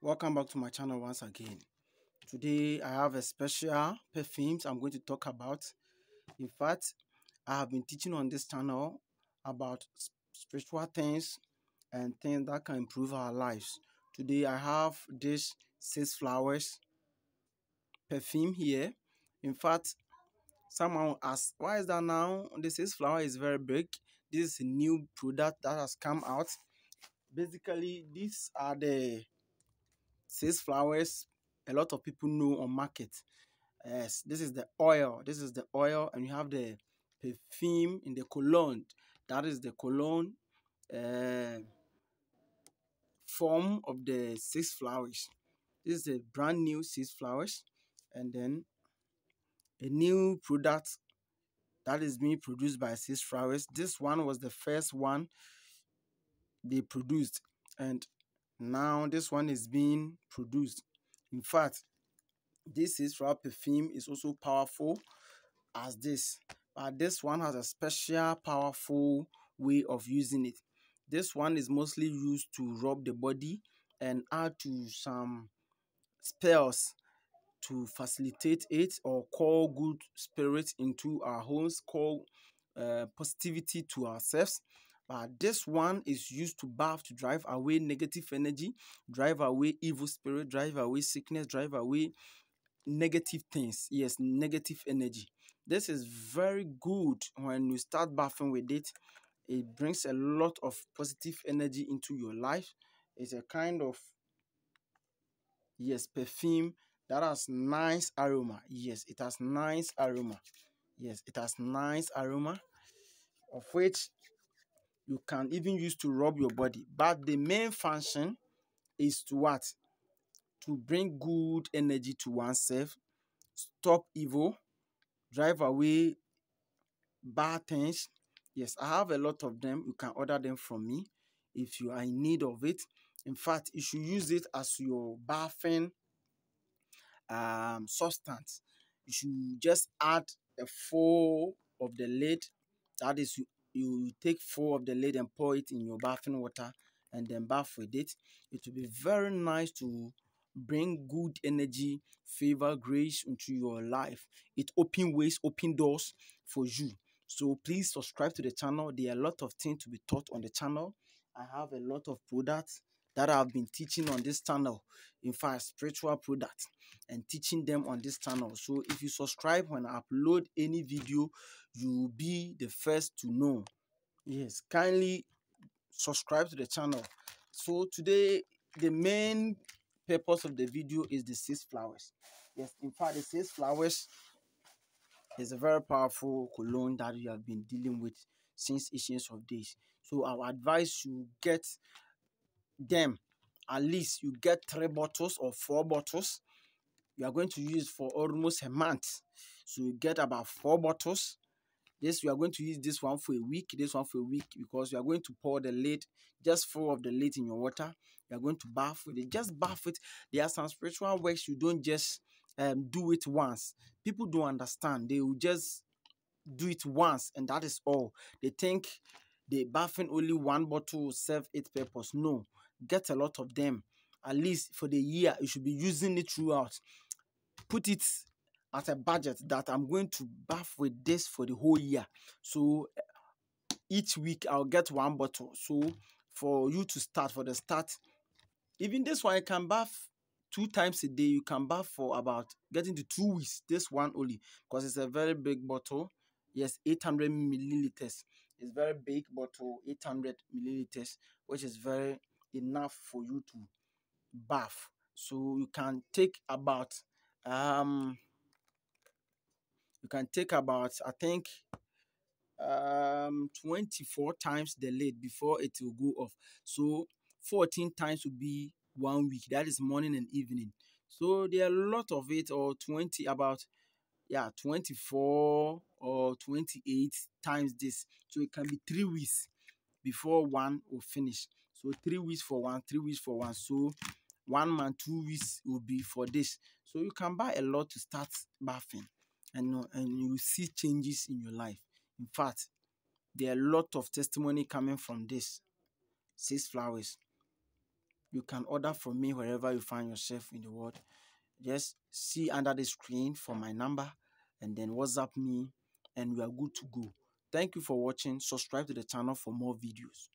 Welcome back to my channel once again. Today I have a special perfumes I'm going to talk about. In fact, I have been teaching on this channel about spiritual things and things that can improve our lives. Today I have this 6 flowers perfume here. In fact, someone asked, why is that now? The 6 flower is very big. This is a new product that has come out. Basically, these are the 6 flowers a lot of people know on market. Yes, this is the oil. This is the oil, and you have the perfume in the cologne. That is the cologne uh, form of the 6 flowers. This is a brand new 6 flowers, and then a new product that is being produced by 6 flowers. This one was the first one they produced, and now this one is being produced. In fact, this 6 flower perfume is also powerful as this, but this one has a special powerful way of using it. This one is mostly used to rub the body and add to some spells to facilitate it or call good spirits into our homes, call positivity to ourselves. But this one is used to bath to drive away negative energy, drive away evil spirit, drive away sickness, drive away negative things. Yes, negative energy. This is very good. When you start bathing with it, it brings a lot of positive energy into your life. It's a kind of, yes, perfume that has nice aroma. Yes, it has nice aroma. Yes, it has nice aroma, of which you can even use to rub your body. But the main function is to what? To bring good energy to oneself, stop evil, drive away bad things. Yes, I have a lot of them. You can order them from me if you are in need of it. In fact, you should use it as your bathing substance. You should just add a 4 of the lid. That is, you take 4 of the lid and pour it in your bathing water and then bath with it. It will be very nice to bring good energy, favor, grace into your life. It open ways, open doors for you. So please subscribe to the channel. There are a lot of things to be taught on the channel. I have a lot of products that I've been teaching on this channel. In fact, spiritual products and teaching them on this channel. So if you subscribe when I upload any video, you will be the first to know. Yes, kindly subscribe to the channel. So today, the main purpose of the video is the 6 flowers. Yes, in fact, the 6 flowers is a very powerful cologne that we have been dealing with since ancient of days. So our advice, you get them. At least you get 3 bottles or 4 bottles. You are going to use for almost a month. So you get about 4 bottles. This, you are going to use this one for a week, this one for a week, because you are going to pour the lid, just 4 of the lid in your water. You are going to bath with it. Just bath it. There are some spiritual works you don't just do it once. People don't understand. They will just do it once and that is all. They think the bathing only 1 bottle will serve its purpose. No, get a lot of them. At least for the year, you should be using it throughout. Put it as a budget that I'm going to bath with this for the whole year. So each week I'll get 1 bottle. So for you to start, for the start, even this one, you can bath 2 times a day. You can bath for about getting to 2 weeks. This one only, because it's a very big bottle. Yes, 800 milliliters. It's very big bottle, 800 milliliters, which is very enough for you to bath. So you can take about I think 24 times the lid before it will go off. So 14 times will be 1 week. That is morning and evening. So there are a lot of it, or 20, about 24 or 28 times this. So it can be 3 weeks before one will finish. So 3 weeks for one, 3 weeks for one. So 1 month, 2 weeks will be for this. So you can buy a lot to start bathing, and you will see changes in your life. In fact, there are a lot of testimony coming from this 6 flowers. You can order from me wherever you find yourself in the world. Just see under the screen for my number and then WhatsApp me and we are good to go. Thank you for watching. Subscribe to the channel for more videos.